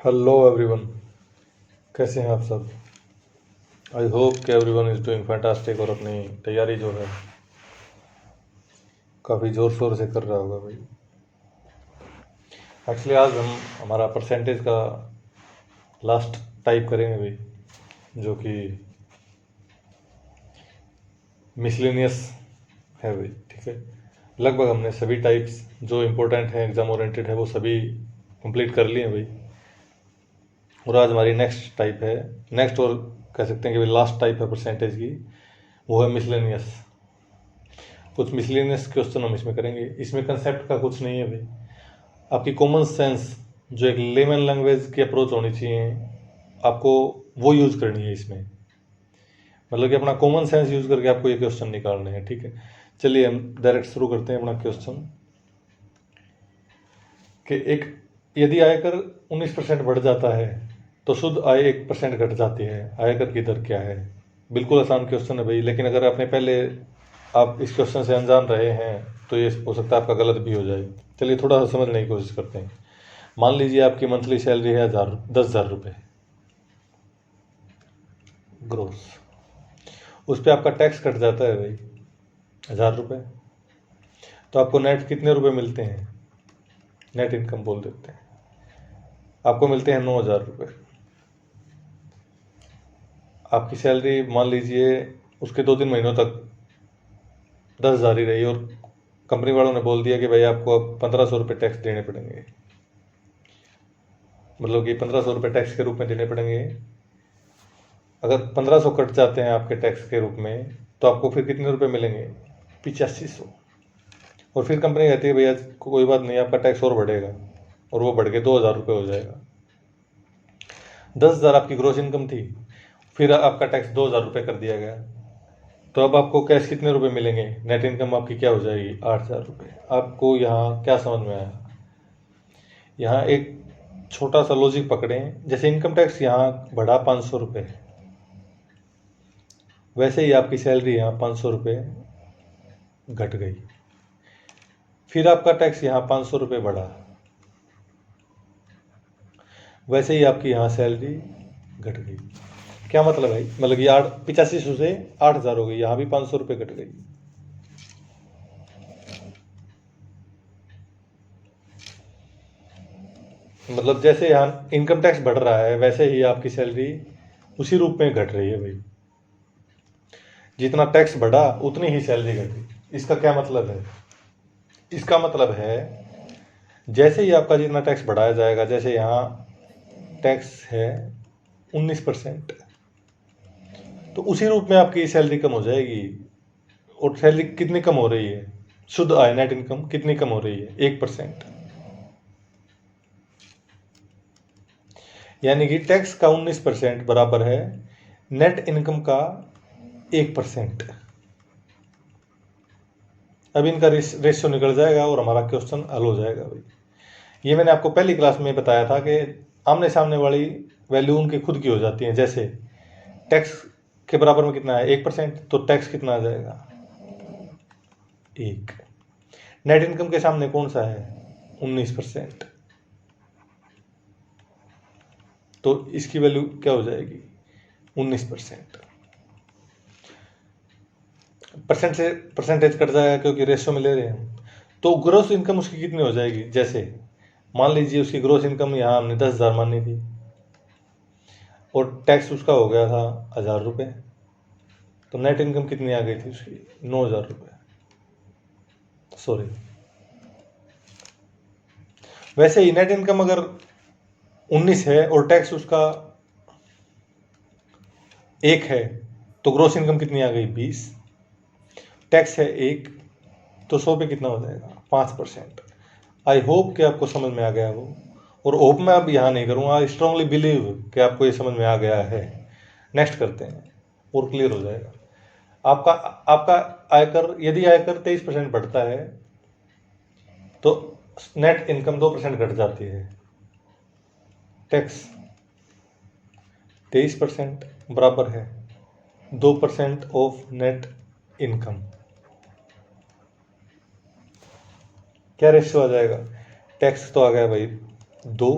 Hello everyone, कैसे हैं आप सब। आई होप कि एवरीवन इज़ डूइंग फैंटास्टिक और अपनी तैयारी जो है काफ़ी ज़ोर शोर से कर रहा होगा भाई। एक्चुअली आज हम हमारा परसेंटेज का लास्ट टाइप करेंगे भाई, जो कि मिसलेनियस है भाई। ठीक है, लगभग हमने सभी टाइप्स जो इम्पोर्टेंट हैं, एग्ज़ाम ओरिएंटेड है, वो सभी कंप्लीट कर लिए हैं भाई। और आज हमारी नेक्स्ट टाइप है, नेक्स्ट और कह सकते हैं कि भाई लास्ट टाइप है परसेंटेज की, वो है मिसलेनियस। कुछ मिसलेनियस क्वेश्चन हम इसमें करेंगे। इसमें कंसेप्ट का कुछ नहीं है भाई, आपकी कॉमन सेंस जो एक लेमन लैंग्वेज की अप्रोच होनी चाहिए आपको, वो यूज़ करनी है इसमें। मतलब कि अपना कॉमन सेंस यूज़ करके आपको ये क्वेश्चन निकालने हैं। ठीक है, चलिए हम डायरेक्ट शुरू करते हैं अपना क्वेश्चन। कि एक यदि आयकर 19% बढ़ जाता है तो शुद्ध आय 1% घट जाती है, आयकर की दर क्या है। बिल्कुल आसान क्वेश्चन है भाई, लेकिन अगर आपने पहले आप इस क्वेश्चन से अनजान रहे हैं तो ये हो सकता है आपका गलत भी हो जाए। चलिए थोड़ा सा समझने की कोशिश करते हैं। मान लीजिए आपकी मंथली सैलरी है 10,000 रुपये ग्रोस। उस पर आपका टैक्स कट जाता है भाई 1,000 रुपये, तो आपको नेट कितने रुपए मिलते हैं, नेट इनकम बोल देते हैं, आपको मिलते हैं 9,000 रुपये। आपकी सैलरी मान लीजिए उसके 2-3 महीनों तक 10,000 ही रही, और कंपनी वालों ने बोल दिया कि भाई आपको अब 1,500 रुपये टैक्स देने पड़ेंगे। मतलब कि 1,500 रुपये टैक्स के रूप में देने पड़ेंगे। अगर 1,500 कट जाते हैं आपके टैक्स के रूप में, तो आपको फिर कितने रुपए मिलेंगे, 8500। और फिर कंपनी कहती है भैया कोई बात नहीं, आपका टैक्स और बढ़ेगा, और वो बढ़ के 2,000 रुपये हो जाएगा। 10,000 आपकी ग्रोस इनकम थी, फिर आपका टैक्स 2,000 रुपये कर दिया गया, तो अब आपको कैश कितने रुपए मिलेंगे, नेट इनकम आपकी क्या हो जाएगी, 8,000 रुपये। आपको यहाँ क्या समझ में आया। यहाँ एक छोटा सा लॉजिक पकड़ें, जैसे इनकम टैक्स यहाँ बढ़ा 500 रुपये, वैसे ही आपकी सैलरी यहाँ 500 रुपये घट गई। फिर आपका टैक्स यहाँ 500 रुपये बढ़ा, वैसे ही आपकी यहाँ सैलरी घट गई। क्या मतलब है, मतलब कि 8500 से 8,000 हो गई, यहाँ भी 500 रुपये घट गई। मतलब जैसे यहाँ इनकम टैक्स बढ़ रहा है, वैसे ही आपकी सैलरी उसी रूप में घट रही है भाई। जितना टैक्स बढ़ा उतनी ही सैलरी घटी। इसका क्या मतलब है, इसका मतलब है जैसे ही आपका जितना टैक्स बढ़ाया जाएगा, जैसे यहाँ टैक्स है 19%, तो उसी रूप में आपकी सैलरी कम हो जाएगी। और सैलरी कितनी कम हो रही है, शुद्ध आय नेट इनकम कितनी कम हो रही है, 1%। यानी कि टैक्स का 19% बराबर है नेट इनकम का 1%। अब इनका रेशियो निकल जाएगा और हमारा क्वेश्चन हल हो जाएगा भाई। ये मैंने आपको पहली क्लास में बताया था कि आमने सामने वाली वैल्यू उनकी खुद की हो जाती है। जैसे टैक्स के बराबर में कितना है, 1%, तो टैक्स कितना आ जाएगा, 1। नेट इनकम के सामने कौन सा है, 19%, तो इसकी वैल्यू क्या हो जाएगी, 19%। परसेंट से परसेंटेज कट जाएगा क्योंकि रेशियो में ले रहे हैं हम। तो ग्रोस इनकम उसकी कितनी हो जाएगी, जैसे मान लीजिए उसकी ग्रोस इनकम यहाँ हमने 10,000 मानी थी, और टैक्स उसका हो गया था 1,000 रुपये, तो नेट इनकम कितनी आ गई थी उसकी, 9,000 रुपये, सॉरी। वैसे ही नेट इनकम अगर 19 है और टैक्स उसका 1 है, तो ग्रोस इनकम कितनी आ गई, 20। टैक्स है 1, तो 100 पे कितना हो जाएगा, 5%। आई होप कि आपको समझ में आ गया वो, और होप मैं अब यहाँ नहीं करूँगा, स्ट्रांगली बिलीव कि आपको ये समझ में आ गया है। नेक्स्ट करते हैं और क्लियर हो जाएगा। आपका आपका आयकर, यदि आयकर 23% बढ़ता है तो नेट इनकम 2% घट जाती है। टैक्स 23% बराबर है 2% ऑफ नेट इनकम। क्या रेशियो आ जाएगा, टैक्स तो आ गया भाई 2,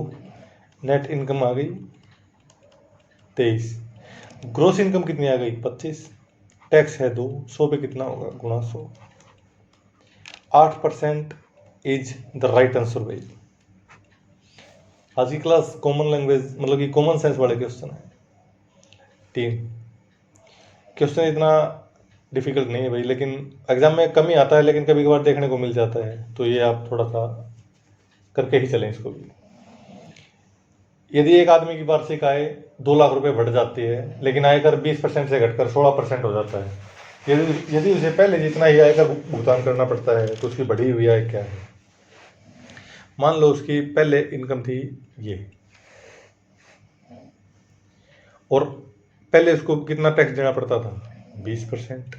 नेट इनकम आ गई 23, ग्रोस इनकम कितनी आ गई 25, टैक्स है 2, 100 पे कितना होगा गुणा 100, 8% इज द राइट आंसर भाई। आज की क्लास कॉमन लैंग्वेज मतलब कि कॉमन सेंस वाले क्वेश्चन है। 3 क्वेश्चन इतना डिफिकल्ट नहीं है भाई, लेकिन एग्जाम में कम ही आता है, लेकिन कभी कभार देखने को मिल जाता है, तो ये आप थोड़ा सा करके ही चलें इसको भी। यदि एक आदमी की वार्षिक आय 2 लाख रुपए बढ़ जाती है, लेकिन आयकर 20% से घटकर 16% हो जाता है, यदि उसे पहले जितना ही आयकर भुगतान करना पड़ता है, तो उसकी बढ़ी हुई आय क्या है? मान लो उसकी पहले इनकम थी ये, और पहले उसको कितना टैक्स देना पड़ता था 20%।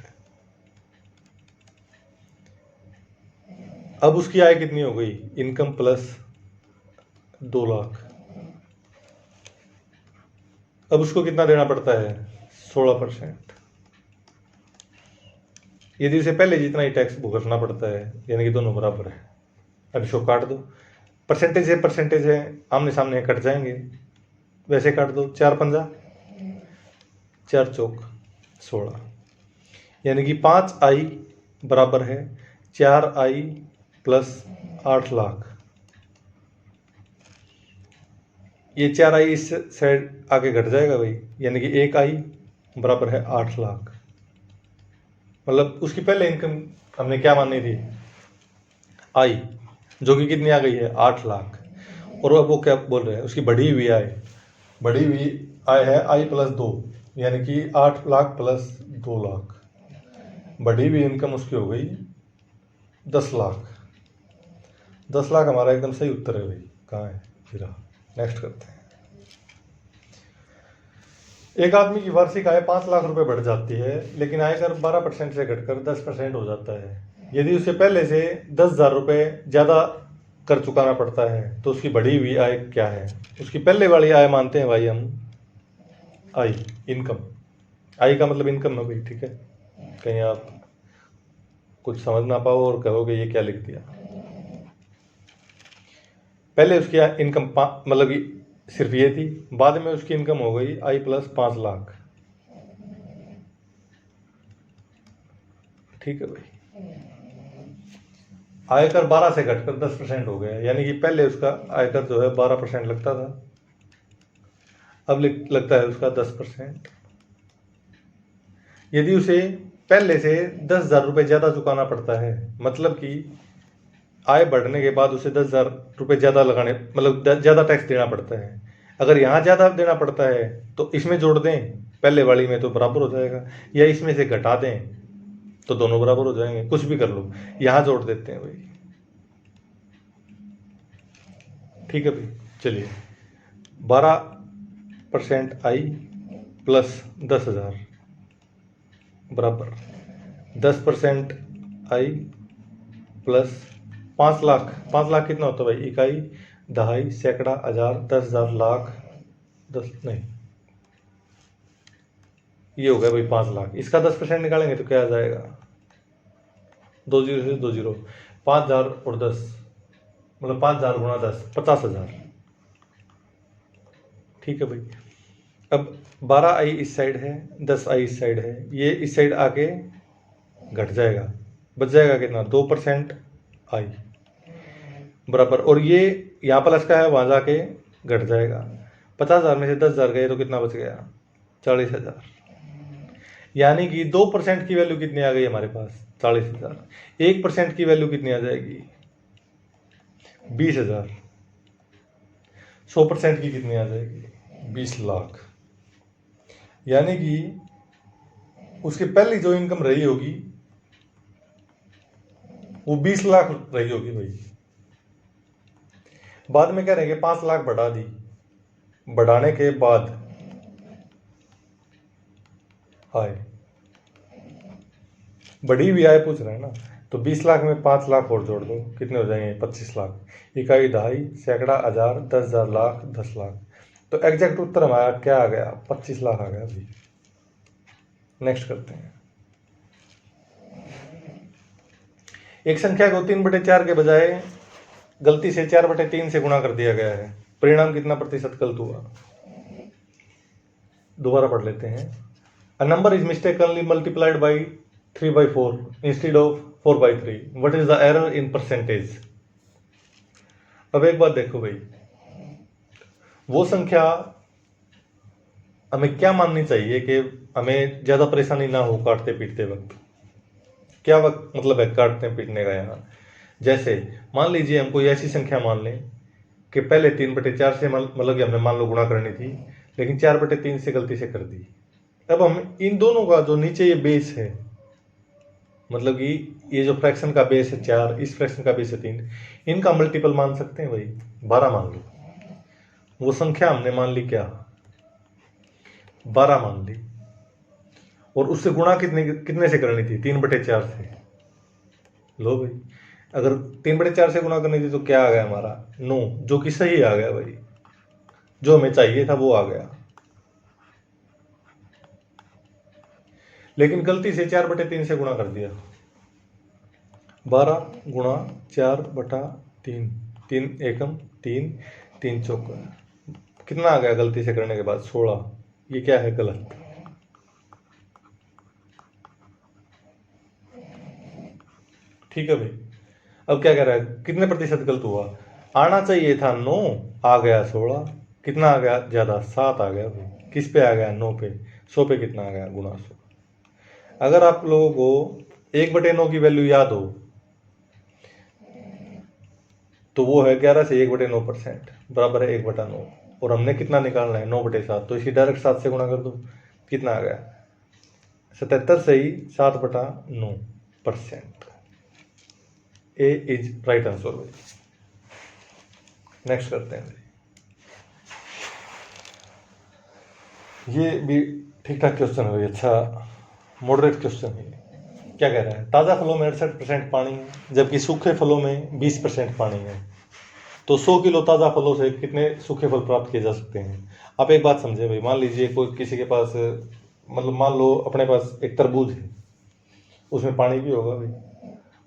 अब उसकी आय कितनी हो गई, इनकम प्लस 2 लाख, अब उसको कितना देना पड़ता है 16%। यदि उसे पहले जितना ही टैक्स भुगतना पड़ता है, यानी कि दोनों बराबर है। अब इसको काट दो, परसेंटेज है आमने सामने कट जाएंगे, वैसे काट दो, 4 पंजा 4 चौक 16, यानी कि 5i बराबर है 4i प्लस 8 लाख। ये 4i इस साइड आगे घट जाएगा भाई, यानी कि 1i बराबर है 8 लाख। मतलब उसकी पहले इनकम हमने क्या मानी थी आई, जो कि कितनी आ गई है 8 लाख, और अब वो क्या बोल रहे हैं उसकी बढ़ी हुई आय है आई प्लस 2, यानी कि 8 लाख प्लस 2 लाख, बढ़ी हुई इनकम उसकी हो गई 10 लाख। 10 लाख हमारा एकदम सही उत्तर है भाई। कहाँ है फिर? नेक्स्ट करते हैं। एक आदमी की वार्षिक आय 5 लाख रुपए बढ़ जाती है, लेकिन आयकर 12% से घटकर 10% हो जाता है। यदि उसे पहले से 10,000 रुपये ज़्यादा कर चुकाना पड़ता है, तो उसकी बढ़ी हुई आय क्या है? उसकी पहले वाली आय मानते हैं भाई हम आई, इनकम। आई का मतलब इनकम ना भाई, ठीक है? कहीं आप कुछ समझ ना पाओ और कहोगे ये क्या लिख दिया। पहले उसकी इनकम मतलब कि सिर्फ ये थी, बाद में उसकी इनकम हो गई आई प्लस 5 लाख। ठीक है भाई। आयकर 12 से घटकर 10% हो गया, यानी कि पहले उसका आयकर जो है 12% लगता था, अब लगता है उसका 10%। यदि उसे पहले से 10,000 रुपये ज़्यादा चुकाना पड़ता है, मतलब कि आय बढ़ने के बाद उसे 10,000 रुपये ज़्यादा लगाने, मतलब ज़्यादा टैक्स देना पड़ता है। अगर यहाँ ज़्यादा देना पड़ता है तो इसमें जोड़ दें पहले वाली में, तो बराबर हो जाएगा, या इसमें से घटा दें तो दोनों बराबर हो जाएंगे। कुछ भी कर लो, यहाँ जोड़ देते हैं भाई। ठीक है भाई, चलिए 12% आई प्लस 10,000 बराबर 10% आई प्लस 5 लाख। 5 लाख कितना होता है भाई? इकाई, दहाई, सैकड़ा, हजार, 10,000, लाख, 10 नहीं, ये हो गया भाई 5 लाख। इसका 10% निकालेंगे तो क्या आ जाएगा? 2 जीरो से 2 जीरो, 5,000 और 10, मतलब 5,000 गुणा 10, 50,000। ठीक है भाई। अब 12i इस साइड है, 10i इस साइड है, ये इस साइड आके घट जाएगा, बच जाएगा कितना? 2% आई बराबर, और ये यहाँ प्लस का है, वहाँ जाके घट जाएगा। 50,000 में से 10,000 गए तो कितना बच गया? 40,000। यानी कि 2% की वैल्यू कितनी आ गई हमारे पास? 40,000। 1% की वैल्यू कितनी आ जाएगी? 20,000। 100% की कितनी आ जाएगी? 20 लाख। यानी कि उसकी पहली जो इनकम रही होगी वो 20 लाख रही होगी भाई। बाद में कह रहे हैं कि 5 लाख बढ़ा दी, बढ़ाने के बाद आय, बढ़ी हुई आय पूछ रहे हैं ना, तो 20 लाख में 5 लाख और जोड़ दो, कितने हो जाएंगे? 25 लाख। इकाई, दहाई, सैकड़ा, हजार, 10,000, लाख, 10 लाख। तो एग्जैक्ट उत्तर हमारा क्या आ गया? 25 लाख आ गया भाई। नेक्स्ट करते हैं। एक संख्या को 3/4 के बजाय गलती से 4/3 से गुणा कर दिया गया है। परिणाम कितना प्रतिशत गलत हुआ, दोबारा पढ़ लेते हैं। A number is mistakenly multiplied by 3/4 instead of 4/3, what is the error in percentage. अब एक बात देखो भाई, वो संख्या हमें क्या माननी चाहिए कि हमें ज्यादा परेशानी ना हो काटते पीटते वक्त। क्या वक्त मतलब है काटने पीटने का यहाँ? जैसे मान लीजिए हम कोई ऐसी संख्या मान लें कि पहले 3/4 से मतलब कि हमने मान लो गुणा करनी थी, लेकिन 4/3 से गलती से कर दी। अब हम इन दोनों का जो नीचे ये बेस है, मतलब कि ये जो फ्रैक्शन का बेस है 4, इस फ्रैक्शन का बेस है 3, इनका मल्टीपल मान सकते हैं भाई, 12 मान लो। वो संख्या हमने मान ली क्या, 12 मान ली, और उससे गुणा कितने से करनी थी, 3/4 से। लो भाई, अगर 3/4 से गुणा करनी थी तो क्या आ गया हमारा 9, जो कि सही आ गया भाई, जो हमें चाहिए था वो आ गया। लेकिन गलती से 4/3 से गुणा कर दिया। 12 गुणा 4/3, 3 एकम 3, 3 चौका, कितना आ गया गलती से करने के बाद 16। ये क्या है, गलत। ठीक है भाई, अब क्या कह रहा है, कितने प्रतिशत गलत हुआ, आना चाहिए था 9, आ गया 16, कितना आ गया ज्यादा, 7 आ गया भाई। किस पे आ गया, 9 पे। 100 पे कितना आ गया, गुणा 100। अगर आप लोगों को 1/9 की वैल्यू याद हो तो वो है 11 से 1/9% बराबर है 1/9, और हमने कितना निकालना है, 9/7, तो इसी डायरेक्ट 7 से गुणा कर दो, कितना आ गया 77 से ही 7/9%। ए इज राइट आंसर भाई। नेक्स्ट करते हैं, ये भी ठीक ठाक क्वेश्चन है भाई, अच्छा मॉडरेट क्वेश्चन है। क्या कह रहा है, ताज़ा फलों में 68% पानी है, जबकि सूखे फलों में 20% पानी है, तो 100 किलो ताज़ा फलों से कितने सूखे फल प्राप्त किए जा सकते हैं। आप एक बात समझे भाई, मान लीजिए कोई किसी के पास, मतलब मान लो अपने पास एक तरबूज है, उसमें पानी भी होगा भाई,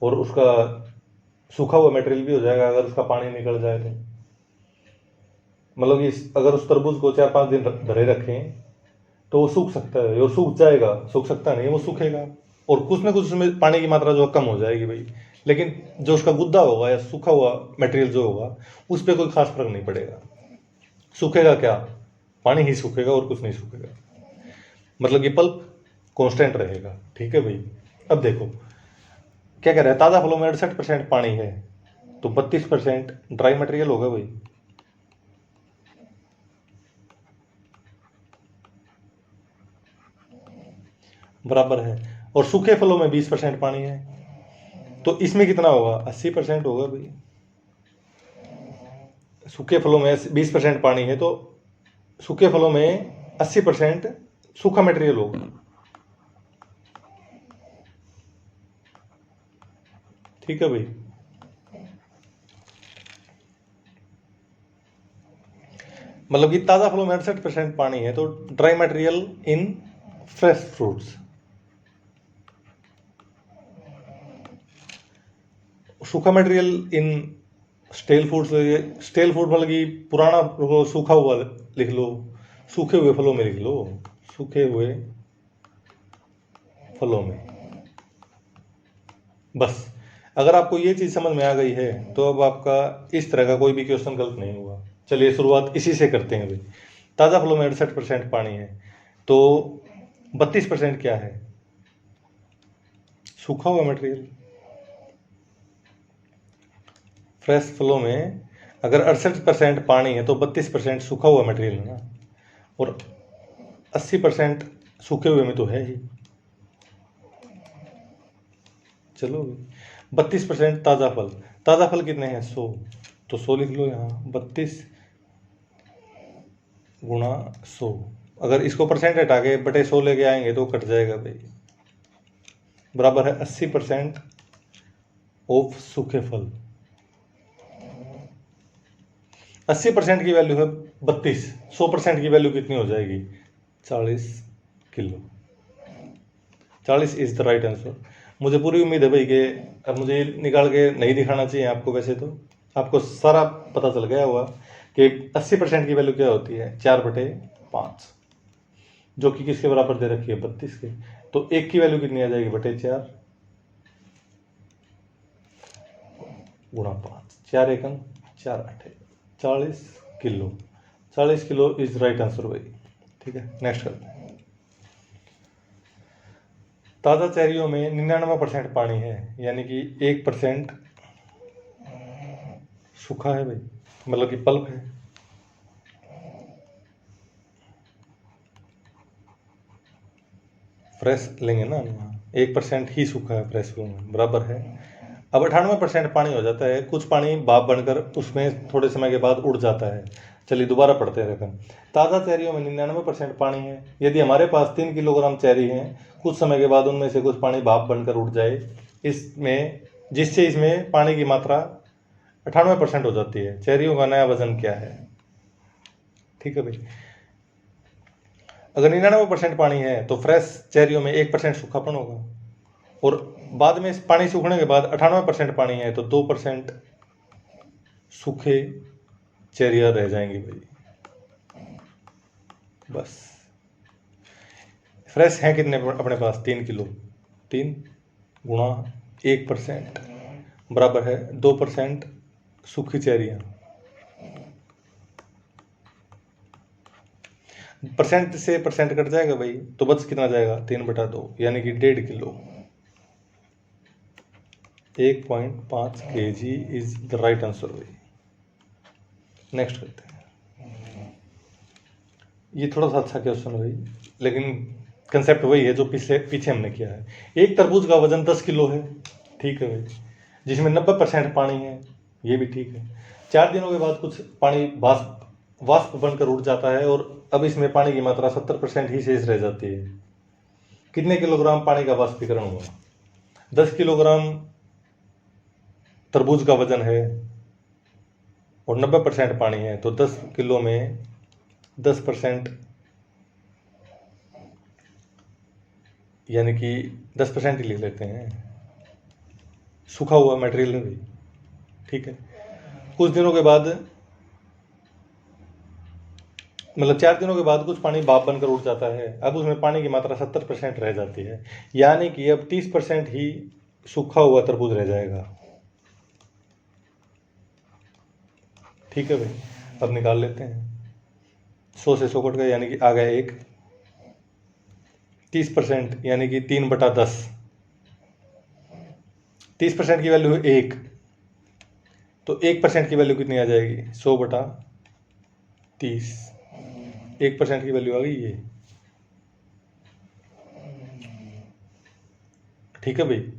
और उसका सूखा हुआ मटेरियल भी हो जाएगा अगर उसका पानी निकल जाए तो। मतलब कि अगर उस तरबूज को 4-5 दिन धरे रखें तो वो सूख सकता है, और सूख जाएगा, सूख सकता नहीं, वो सूखेगा, और कुछ ना कुछ उसमें पानी की मात्रा जो कम हो जाएगी भाई, लेकिन जो उसका गुद्दा होगा या सूखा हुआ मटेरियल जो होगा उस पर कोई खास फर्क नहीं पड़ेगा। सूखेगा क्या, पानी ही सूखेगा और कुछ नहीं सूखेगा, मतलब कि पल्प कांस्टेंट रहेगा। ठीक है भाई, अब देखो क्या कह रहा है, ताज़ा फलों में 68% पानी है, तो 32% ड्राई मटेरियल होगा भाई। बराबर है, और सूखे फलों में 20% पानी है, तो इसमें कितना होगा, 80% होगा भाई। सूखे फलों में 20% पानी है, तो सूखे फलों में 80% सूखा मटेरियल होगा। ठीक है भाई, मतलब कि ताज़ा फलों में 68% पानी है, तो dry material in fresh fruits, सूखा material in stale foods. Stale food मतलब कि पुराना, सूखा हुआ लिख लो, सूखे हुए फलों में लिख लो, सूखे हुए फलों में। बस अगर आपको ये चीज़ समझ में आ गई है तो अब आपका इस तरह का कोई भी क्वेश्चन गलत नहीं हुआ। चलिए शुरुआत इसी से करते हैं भाई। ताज़ा फलों में 68% पानी है, तो 32% क्या है, सूखा हुआ मटेरियल। फ्रेश फलों में अगर 68% पानी है तो 32% सूखा हुआ मटेरियल है ना, और 80% सूखे हुए में तो है ही। चलो 32% ताज़ा फल, ताज़ा फल कितने हैं 100, तो 100 लिख लो यहाँ, 32 गुणा 100, अगर इसको परसेंट हटा के बटे 100 लेके आएंगे तो कट जाएगा भाई, बराबर है 80% ऑफ सूखे फल। 80% की वैल्यू है 32, 100% की वैल्यू कितनी हो जाएगी, 40 kilo. 40 is the right answer. मुझे पूरी उम्मीद है भाई कि अब मुझे निकाल के नहीं दिखाना चाहिए आपको, वैसे तो आपको सारा पता चल गया होगा कि 80% की वैल्यू क्या होती है 4/5, जो कि किसके बराबर दे रखी है 32 के। तो 1 की वैल्यू कितनी आ जाएगी /4 गुणा 5, 4 एकम 4 8 40 kilo. 40 kilo is right answer भाई। ठीक है, नेक्स्ट करते हैं। ताज़ा चेरियों में 99% पानी है, यानी कि 1% सूखा है भाई, मतलब कि पल्प है। फ्रेश लेंगे ना, 1% ही सूखा है फ्रेश में, बराबर है। अब 98% पानी हो जाता है, कुछ पानी भाप बनकर उसमें थोड़े समय के बाद उड़ जाता है। चलिए दोबारा पढ़ते हैं रकम। ताज़ा चेरियों में 99% पानी है। यदि हमारे पास 3 किलोग्राम चेरी हैं, कुछ समय के बाद उनमें से कुछ पानी भाप बनकर उड़ जाए, इसमें जिससे इसमें पानी की मात्रा 98% हो जाती है। चेरियों का नया वजन क्या है? ठीक है भाई, अगर 99% पानी है तो फ्रेश चेरियों में 1% सूखापन होगा, और बाद में पानी सूखने के बाद 98% पानी है तो 2% सूखे चेरिया रह जाएंगी भाई। बस फ्रेश है कितने अपने पास 3 किलो, 3 गुणा 1% बराबर है 2% सूखी चेरियां। परसेंट से परसेंट कट जाएगा भाई, तो बच कितना जाएगा 3/2, यानी कि 1.5 kilo. 1.5 kg is the right answer भाई। नेक्स्ट करते हैं। ये थोड़ा सा अच्छा क्वेश्चन है भाई, लेकिन कंसेप्ट वही है जो पीछे हमने किया है। एक तरबूज का वजन 10 किलो है, ठीक है भाई, जिसमें 90% पानी है, ये भी ठीक है। 4 दिनों के बाद कुछ पानी वाष्प बनकर उड़ जाता है, और अब इसमें पानी की मात्रा 70% ही शेष रह जाती है। कितने किलोग्राम पानी का वाष्पीकरण हुआ? 10 किलोग्राम तरबूज का वजन है और 90% पानी है, तो 10 किलो में 10%, यानी कि 10% ही लिख लेते हैं, सूखा हुआ मटेरियल है भाई। ठीक है, कुछ दिनों के बाद, मतलब 4 दिनों के बाद कुछ पानी भाप बनकर उड़ जाता है, अब उसमें पानी की मात्रा 70% रह जाती है, यानी कि अब 30% ही सूखा हुआ तरबूज रह जाएगा। ठीक है भाई, अब निकाल लेते हैं। 100 से 100 कट गए, यानी कि आ गया 1। 30% यानी कि 3/10। 30% की वैल्यू है 1, तो 1% की वैल्यू कितनी आ जाएगी 100/30। 1% की वैल्यू आ गई ये। ठीक है भाई,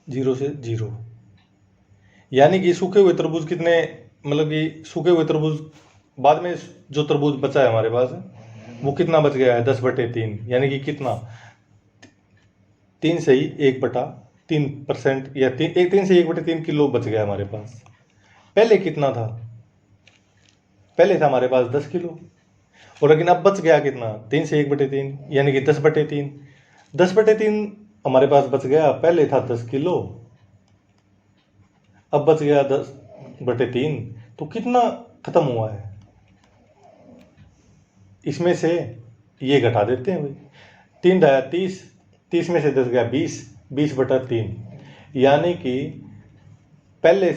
0 से 0, यानी कि सूखे हुए तरबूज कितने, मतलब कि सूखे हुए तरबूज बाद में जो तरबूज बचा है हमारे पास, वो कितना बच गया है 10/3, यानी कि कितना 3 से ही 1/3%, या 3 से 1/3 किलो बच गया हमारे पास। पहले कितना था? पहले था हमारे पास 10 किलो, और लेकिन अब बच गया कितना 3 से 1/3, यानी कि 10/3। 10/3 हमारे पास बच गया, पहले था 10 किलो, अब बच गया 10/3, तो कितना खत्म हुआ है? इसमें से ये घटा देते हैं भाई, 3 ढाया 30, 30 में से 10 गया 20, 20/3, यानी कि पहले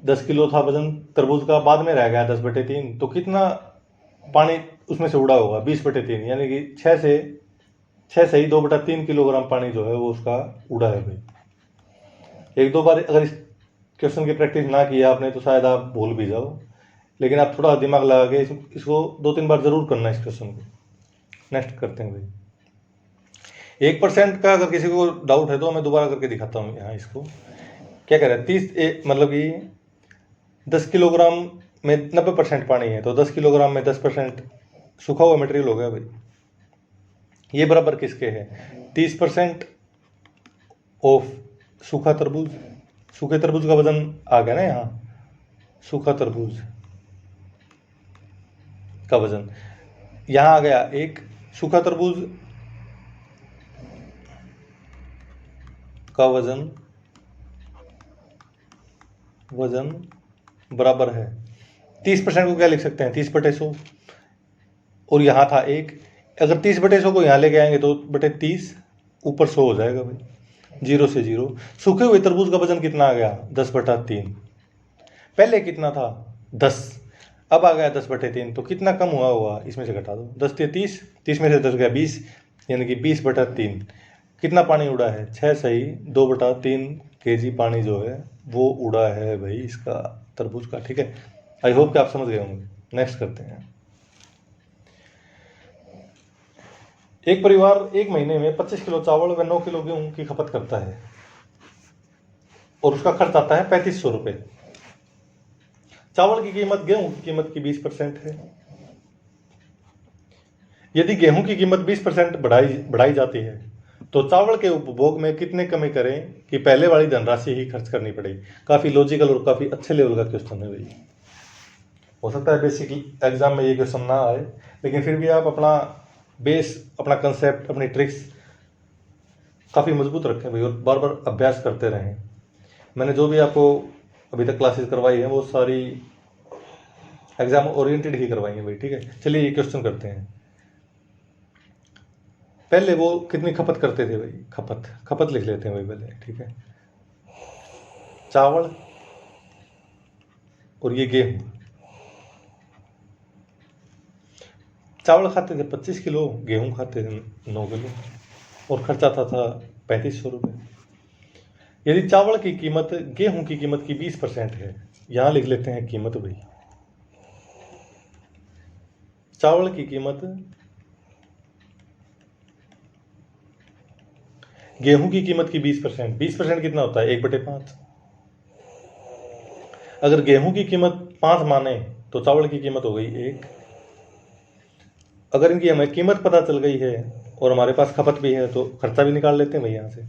10 किलो था वजन तरबूज का, बाद में रह गया 10/3, तो कितना पानी उसमें से उड़ा होगा 20/3, यानी कि 6 से ही 2/3 किलोग्राम पानी जो है वो उसका उड़ा है भाई। 1-2 बार अगर इस क्वेश्चन की प्रैक्टिस ना किया आपने तो शायद आप भूल भी जाओ, लेकिन आप थोड़ा दिमाग लगा के इसको 2-3 बार जरूर करना इस क्वेश्चन को। नेक्स्ट करते हैं भाई। 1% का अगर किसी को डाउट है तो मैं दोबारा करके दिखाता हूँ यहाँ इसको। क्या कह रहा है 30, मतलब कि 10 किलोग्राम में 90% पानी है, तो 10 किलोग्राम में 10% सूखा हुआ मटेरियल हो गया भाई। ये बराबर किसके है 30% ऑफ सूखा तरबूज। सूखे तरबूज का वजन आ गया ना यहाँ, सूखा तरबूज का वजन यहाँ आ गया 1। सूखा तरबूज का वजन बराबर है 30% को क्या लिख सकते हैं 30/100 और यहाँ था 1। अगर 30/100 को यहाँ लेके आएंगे तो बटे 30 ऊपर 100 हो जाएगा भाई 0 से 0। सूखे हुए तरबूज का वजन कितना आ गया 10/3। पहले कितना था 10 अब आ गया 10/3 तो कितना कम हुआ इसमें से घटा दो 10 से 30 30 में से 10 गया 20 यानी कि 20/3। कितना पानी उड़ा है 6 सही 2/3 kg पानी जो है वो उड़ा है भाई इसका तरबूज का। ठीक है आई होप कि आप समझ गए होंगे। नेक्स्ट करते हैं। एक परिवार एक महीने में 25 किलो चावल व 9 किलो गेहूं की खपत करता है और उसका खर्च आता है 3500 रुपये। चावल की कीमत गेहूं की कीमत की 20% है। यदि गेहूं की कीमत 20% बढ़ाई जाती है तो चावल के उपभोग में कितने कमी करें कि पहले वाली धनराशि ही खर्च करनी पड़ेगी। काफ़ी लॉजिकल और काफ़ी अच्छे लेवल का क्वेश्चन है भाई। हो सकता है बेसिकली एग्जाम में ये क्वेश्चन ना आए लेकिन फिर भी आप अपना बेस अपना कंसेप्ट अपनी ट्रिक्स काफ़ी मजबूत रखें भाई और बार बार अभ्यास करते रहें। मैंने जो भी आपको अभी तक क्लासेस करवाई है वो सारी एग्जाम ओरिएंटेड ही करवाई है भाई। ठीक है चलिए ये क्वेश्चन करते हैं। पहले वो कितनी खपत करते थे भाई खपत लिख लेते हैं भाई पहले। ठीक है चावल और ये गेहूं। चावल खाते थे 25 किलो गेहूं खाते थे 9 किलो और खर्च आता था 3500 रुपये। यदि चावल की कीमत गेहूं की कीमत की 20% है यहां लिख लेते हैं कीमत भाई। चावल की कीमत गेहूं की कीमत की 20%। 20% कितना होता है 1/5। अगर गेहूं की कीमत 5 माने तो चावल की कीमत हो गई 1। अगर इनकी हमें कीमत पता चल गई है और हमारे पास खपत भी है तो खर्चा भी निकाल लेते हैं भाई यहाँ से।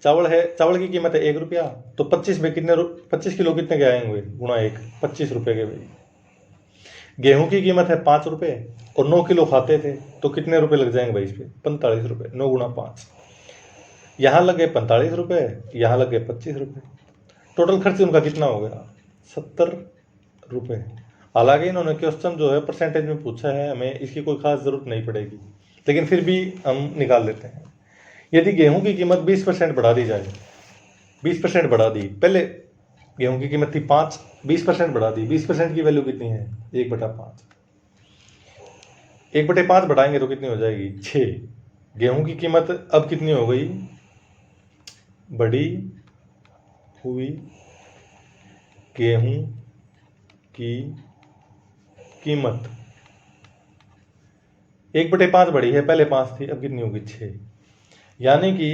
चावल की कीमत है 1 रुपया तो 25 में कितने 25 किलो कितने के आएंगे गुणा 1 25 रुपये के भाई। गेहूं की कीमत है 5 रुपये और 9 किलो खाते थे तो कितने रुपए लग जाएंगे भाई इस पर 45 रुपये। 9 गुणा 5 यहाँ लगे 45 रुपये यहाँ लगे 25 रुपये। टोटल खर्च उनका कितना हो गया 70 रुपये। हालांकि इन्होंने क्वेश्चन जो है परसेंटेज में पूछा है हमें इसकी कोई खास ज़रूरत नहीं पड़ेगी लेकिन फिर भी हम निकाल लेते हैं। यदि गेहूं की कीमत 20% बढ़ा दी जाए 20% बढ़ा दी। पहले गेहूं की कीमत थी 5 20% बढ़ा दी 20% की वैल्यू कितनी है 1/5। 1/5 बढ़ाएंगे तो कितनी हो जाएगी 6। गेहूं की कीमत अब कितनी हो गई बढ़ी हुई गेहूं की कीमत 1/5 बढ़ी है पहले 5 थी अब कितनी होगी 6। यानी कि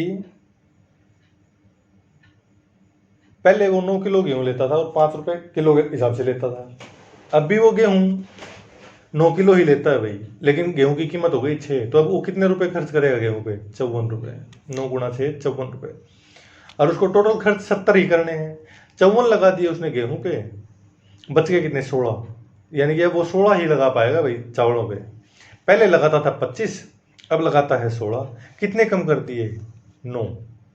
पहले वो 9 किलो गेहूं लेता था और 5 रुपए किलो के हिसाब से लेता था। अब भी वो गेहूं 9 किलो ही लेता है भाई लेकिन गेहूं की कीमत हो गई 6 तो अब वो कितने रुपए खर्च करेगा गेहूं पे 54 रुपये। 9 गुणा 6 54 रुपये और उसको टोटल खर्च 70 ही करने हैं। 54 लगा दिए उसने गेहूं पे बच गए कितने 16 यानी कि अब वो 16 ही लगा पाएगा भाई चावलों पे। पहले लगाता था 25 अब लगाता है 16। कितने कम कर दिए 9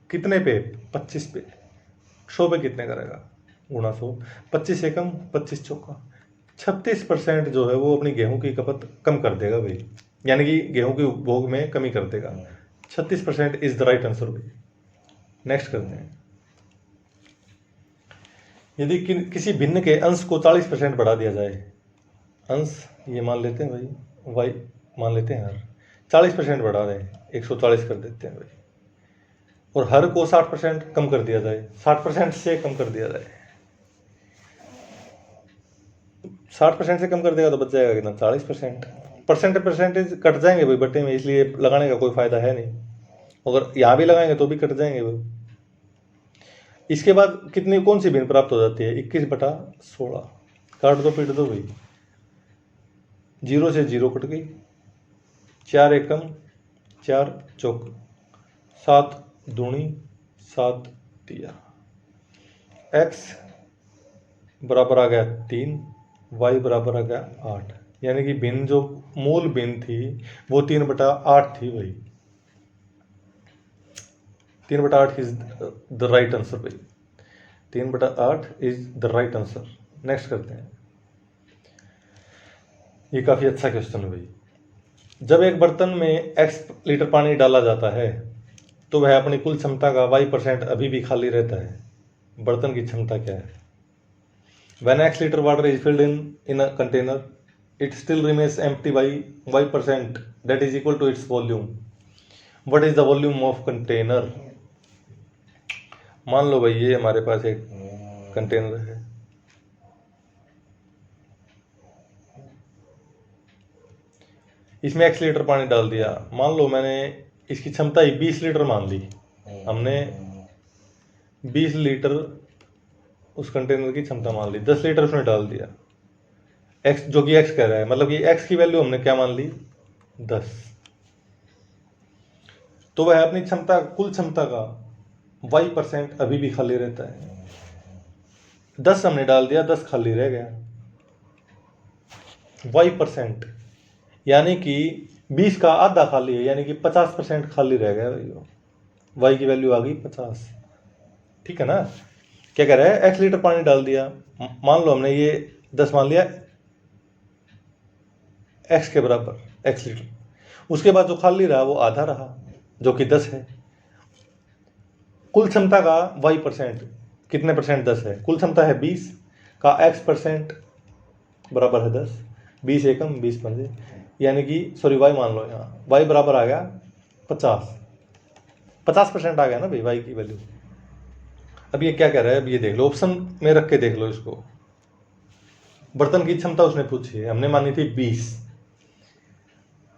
कितने पे 25 पे 100 पे कितने करेगा गुणा 100 25 से कम 25 चौका 36% जो है वो अपनी गेहूं की खपत कम कर देगा भाई यानी कि गेहूं के उपभोग में कमी कर देगा। 36% इज द राइट आंसर भाई। नेक्स्ट करते हैं। यदि किसी भिन्न के अंश को 40% बढ़ा दिया जाए अंश ये मान लेते हैं भाई वाई मान लेते हैं हर 40% बढ़ा दें 140 कर देते हैं भाई और हर को 60% कम कर दिया जाए 60% से कम कर दिया जाए 60% से कम कर देगा तो बच जाएगा कितना 40%। परसेंटेज कट जाएंगे भाई बट्टे में इसलिए लगाने का कोई फायदा है नहीं। अगर यहाँ भी लगाएंगे तो भी कट जाएंगे भाई। इसके बाद कितनी कौन सी भिन्न प्राप्त हो जाती है 21/16 काट दो पीट दो भाई 0 से 0 कट गई 4 एकम 4 चौक 7 दूनी 7 दिया x बराबर आ गया 3 y बराबर आ गया 8 यानी कि भिन्न जो मूल भिन्न थी वो 3/8 थी भाई 3/8 इज द राइट आंसर भाई, 3/8 is the right answer. Next करते हैं, ये काफ़ी अच्छा क्वेश्चन है भाई। जब एक बर्तन में x लीटर पानी डाला जाता है तो वह अपनी कुल क्षमता का y% अभी भी खाली रहता है। बर्तन की क्षमता क्या है? When x liter water is filled in a container, it still remains empty by y% that is equal to its volume. What is the volume of container? मान लो भाई ये हमारे पास एक कंटेनर है, इसमें x लीटर पानी डाल दिया। मान लो मैंने इसकी क्षमता ही 20 लीटर मान ली, हमने 20 लीटर उस कंटेनर की क्षमता मान ली, 10 लीटर उसमें डाल दिया, x जो कि x कह रहा है, मतलब कि x की वैल्यू हमने क्या मान ली? 10। तो वह अपनी क्षमता, कुल क्षमता का y% अभी भी खाली रहता है। 10 हमने डाल दिया, 10 खाली रह गया, y% यानी कि 20 का आधा खाली है, यानी कि 50% खाली रह गया भाई, y की वैल्यू आ गई 50। ठीक है ना? क्या कह रहा है? x लीटर पानी डाल दिया, मान लो हमने ये 10 मान लिया x के बराबर, x लीटर। उसके बाद जो खाली रहा वो आधा रहा, जो कि 10 है। कुल क्षमता का y% कितने परसेंट? 10 है। कुल क्षमता है 20 का x% बराबर है 10, 20 एकम 20 पंजे, यानी कि सॉरी y मान लो, यहाँ y बराबर आ गया 50% आ गया ना भाई y की वैल्यू। अब ये क्या कह रहा है? अब ये देख लो, ऑप्शन में रख के देख लो इसको। बर्तन की क्षमता उसने पूछी है, हमने मानी थी 20।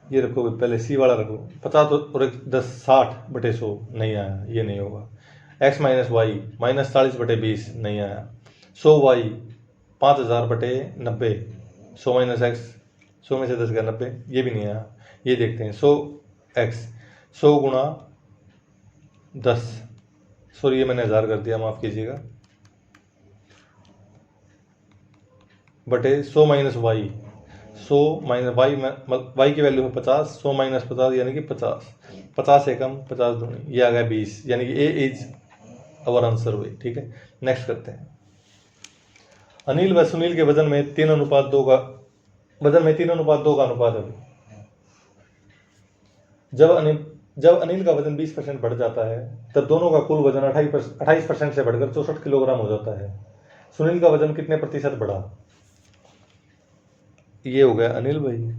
ये रखो पहले सी वाला रखो, 50 और 10 60/100 नहीं आया, ये नहीं होगा। x माइनस वाई माइनस 40/20 नहीं आया। 100y 5000/90, 100 माइनस x, 100 में से 10 गया 90, ये भी नहीं आया। ये देखते हैं 100x, 100 गुणा 10, सॉरी ये मैंने 1000 कर दिया, माफ़ कीजिएगा, बटे 100 माइनस वाई, 100 माइनस वाई की वैल्यू है 50, 100 माइनस 50 यानी कि 50, 50 एकम 50 दूनी, ये आ गया 20, यानी कि ए इज अवर आंसर हुई। ठीक है, नेक्स्ट करते हैं। अनिल व सुनील के वजन में 3:2 का अनुपात है। जब अनिल का वजन 20% बढ़ जाता है तब दोनों का कुल वजन 28% से बढ़कर 64 किलोग्राम हो जाता है। सुनील का वजन कितने प्रतिशत बढ़ा? ये हो गया अनिल भाई,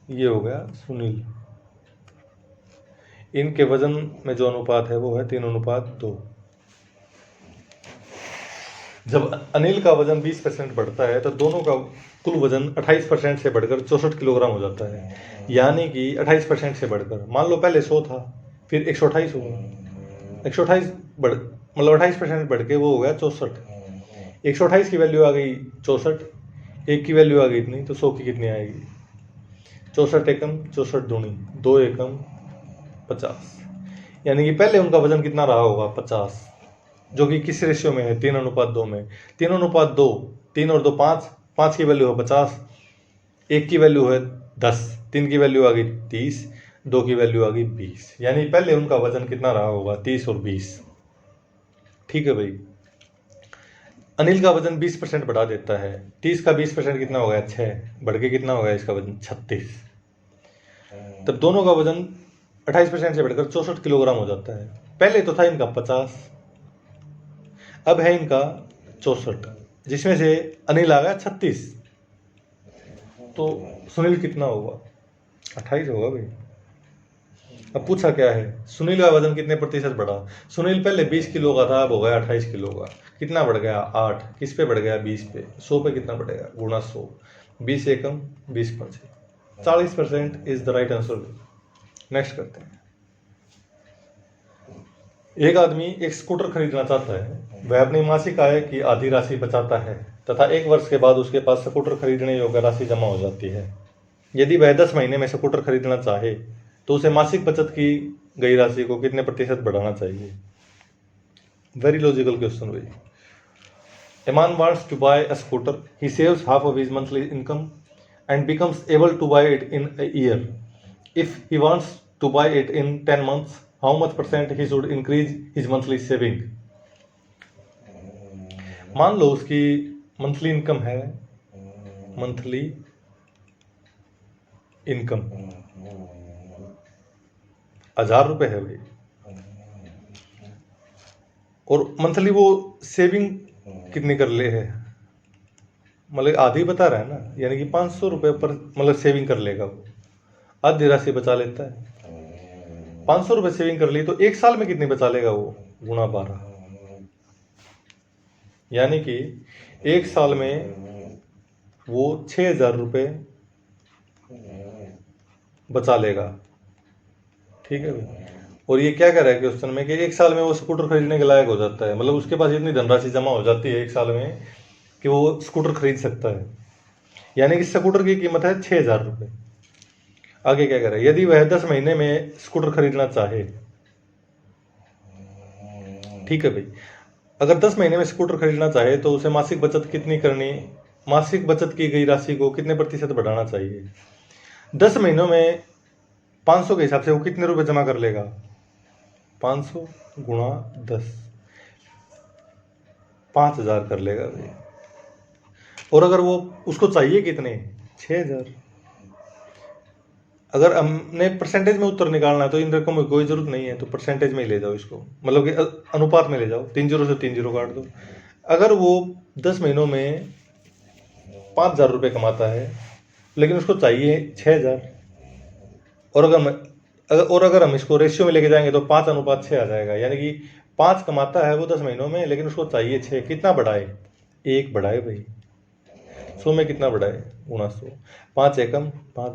ये हो गया सुनील। इनके वजन में जो अनुपात है वो है 3:2। जब अनिल का वजन 20% बढ़ता है तो दोनों का कुल वजन 28% से बढ़कर 64 किलोग्राम हो जाता है, यानी कि 28% से बढ़कर, मान लो पहले 100 था फिर 128 हुआ, 128 मतलब 28% बढ़ के वो हो गया 64। 128 की वैल्यू आ गई 64, एक की वैल्यू आ गई इतनी, तो 100 की कितनी आएगी? 64 एकम 64 दूनी 2 एकम 50, यानी कि पहले उनका वजन कितना रहा होगा? 50, जो कि किस रेशियो में है? 3:2 में। 3:2, 3 और 2 5, 5 की वैल्यू है 50, एक की वैल्यू है 10, 3 की वैल्यू आ गई 30, 2 की वैल्यू आ गई 20, यानी पहले उनका वजन कितना रहा होगा? 30 और 20। ठीक है भाई, अनिल का वजन 20% बढ़ा देता है, 30 का 20% कितना हो गया? 6, बढ़ के कितना हो गया इसका वजन? 36। तब दोनों का वजन 28% से बढ़कर 64 किलोग्राम हो जाता है। पहले तो था इनका 50, अब है इनका 64, जिसमें से अनिल आ गया 36, तो सुनील कितना होगा? 28 होगा भाई। अब पूछा क्या है? सुनील का वजन कितने प्रतिशत बढ़ा? सुनील पहले 20 किलो का था, अब हो गया 28 किलो का। कितना बढ़ गया? 8। किस पे बढ़ गया? 20 पे। 100 पे कितना बढ़ेगा? गुणा 100, 20 एकम 20 पंचे, 40% is the right answer. Next करते हैं। एक आदमी एक स्कूटर खरीदना चाहता है, वह अपनी मासिक आय की आधी राशि बचाता है तथा 1 वर्ष के बाद उसके पास स्कूटर खरीदने योग्य राशि जमा हो जाती है। यदि वह 10 महीने में स्कूटर खरीदना चाहे तो उसे मासिक बचत की गई राशि को कितने प्रतिशत बढ़ाना चाहिए? वेरी लॉजिकल क्वेश्चन भाई। A man wants to buy a scooter. He saves half of his monthly income and becomes able to buy it in a year. If he wants to buy it in 10 months, how much percent he should increase his monthly saving. मान लो उसकी monthly income है, monthly income 1000 रुपये है भाई, और monthly वो saving कितनी कर ले है, मतलब आधी बता रहा है ना, यानी कि 500 रुपये पर मतलब सेविंग कर लेगा वो, आधी राशि बचा लेता है। 500 रुपये सेविंग कर ली तो एक साल में कितनी बचा लेगा वो, गुणा 12, यानी कि एक साल में वो 6000 रुपये बचा लेगा। ठीक है भाई, और ये क्या कह रहा है क्वेश्चन में कि एक साल में वो स्कूटर खरीदने के लायक हो जाता है, मतलब उसके पास इतनी धनराशि जमा हो जाती है एक साल में कि वो स्कूटर खरीद सकता है, यानी कि स्कूटर की कीमत है 6000 रुपये। आगे क्या कह रहा है, यदि वह 10 महीने में स्कूटर खरीदना चाहे, ठीक है भाई, अगर 10 महीने में स्कूटर खरीदना चाहे तो उसे मासिक बचत कितनी करनी, मासिक बचत की गई राशि को कितने प्रतिशत बढ़ाना चाहिए। 10 महीनों में 500 के हिसाब से वो कितने रुपए जमा कर लेगा, 500 गुणा 10, 5000 कर लेगा भाई। और अगर वो उसको चाहिए कितने, 6000। अगर हमने परसेंटेज में उत्तर निकालना है तो इन रकम में कोई जरूरत नहीं है, तो परसेंटेज में ही ले जाओ इसको, मतलब कि अनुपात में ले जाओ, 3 जीरो से 3 जीरो काट दो। अगर वो 10 महीनों में 5000 रुपये कमाता है लेकिन उसको चाहिए 6000, और अगर हम इसको रेशियो में लेके जाएंगे तो 5:6 आ जाएगा, यानी कि 5 कमाता है वो 10 महीनों में लेकिन उसको चाहिए 6। कितना बढ़ाए, 1 बढ़ाए भाई। 100 में कितना बढ़ाए, गुणा 100, 5 एकम 5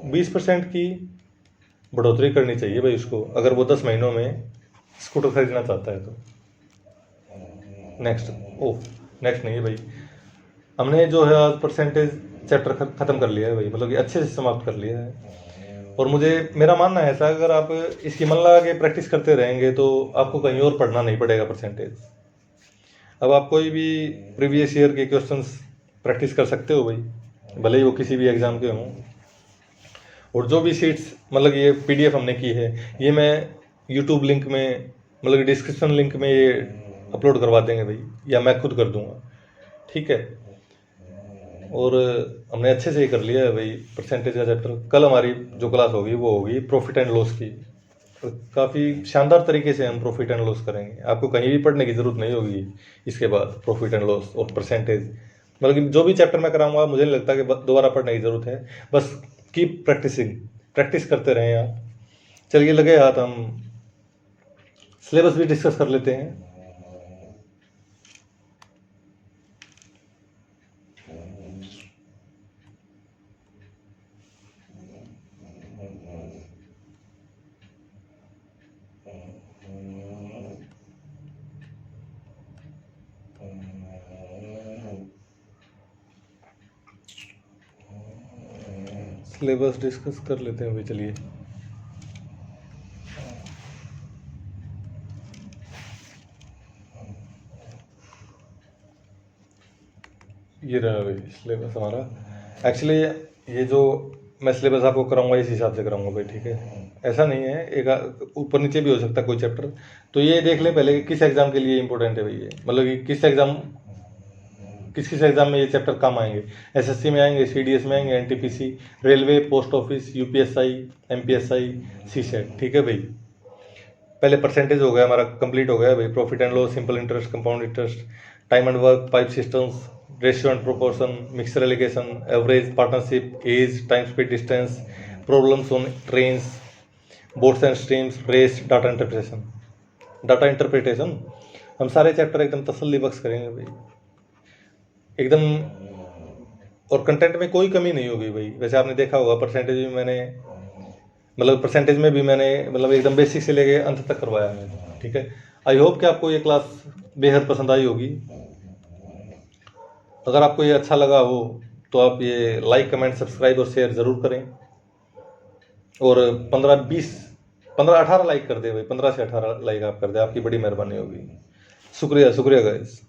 20% की बढ़ोतरी करनी चाहिए भाई उसको, अगर वो 10 महीनों में स्कूटर खरीदना चाहता है तो। नेक्स्ट नहीं है भाई, हमने जो है आज परसेंटेज चैप्टर खत्म कर लिया है भाई, मतलब कि अच्छे से समाप्त कर लिया है। और मेरा मानना है ऐसा, अगर आप इसकी मन लगा के प्रैक्टिस करते रहेंगे तो आपको कहीं और पढ़ना नहीं पड़ेगा परसेंटेज। अब आप कोई भी प्रीवियस ईयर के क्वेश्चंस प्रैक्टिस कर सकते हो भाई, भले ही वो किसी भी एग्जाम के हों। और जो भी शीट्स मतलब ये PDF हमने की है, ये मैं यूट्यूब लिंक में, मतलब डिस्क्रिप्शन लिंक में ये अपलोड करवा देंगे भाई, या मैं खुद कर दूंगा, ठीक है। और हमने अच्छे से ही कर लिया है भाई परसेंटेज का चैप्टर। कल हमारी जो क्लास होगी वो होगी प्रॉफिट एंड लॉस की, तो काफ़ी शानदार तरीके से हम प्रॉफिट एंड लॉस करेंगे, आपको कहीं भी पढ़ने की ज़रूरत नहीं होगी इसके बाद। प्रॉफिट एंड लॉस और परसेंटेज, मतलब कि जो भी चैप्टर मैं कराऊंगा मुझे नहीं लगता कि दोबारा पढ़ने की ज़रूरत है, बस कीप प्रैक्टिसिंग, प्रैक्टिस करते रहें आप। चलिए लगे हाथ, हम सिलेबस भी डिस्कस कर लेते हैं। सिलेबस डिस्कस कर लेते हैं भाई, चलिए। ये रहा भाई सिलेबस हमारा। एक्चुअली ये जो मैं सिलेबस आपको कराऊंगा इस हिसाब से कराऊंगा भाई, ठीक है। ऐसा नहीं है, एक ऊपर नीचे भी हो सकता है कोई चैप्टर, तो ये देख लें पहले कि किस एग्ज़ाम के लिए इंपॉर्टेंट है भाई ये, मतलब कि किस एग्ज़ाम में ये चैप्टर काम आएंगे। SSC में आएंगे, CDS में आएंगे, NTPC, railway, post office, UPSI, MPSI, CSET, ठीक है भाई। पहले परसेंटेज हो गया हमारा, कंप्लीट हो गया भाई। Profit and loss, simple interest, compound interest, time and work, pipe systems, ratio and proportion, mixture alligation, average, partnership, age, time speed distance, problems on trains, boats and streams, race, data interpretation. हम सारे chapter एकदम तसल्ली बख्श करेंगे भाई, एकदम। और content में कोई कमी नहीं होगी भाई। वैसे आपने देखा होगा परसेंटेज में मैंने मतलब एकदम बेसिक से लेके अंत तक करवाया है, ठीक है। आई होप कि आपको ये क्लास बेहद पसंद आई होगी। अगर आपको ये अच्छा लगा हो तो आप ये लाइक, कमेंट, सब्सक्राइब और शेयर ज़रूर करें। और 15-18 लाइक कर दे भाई, 15 से 18 लाइक आप कर दे, आपकी बड़ी मेहरबानी होगी। शुक्रिया गाइस।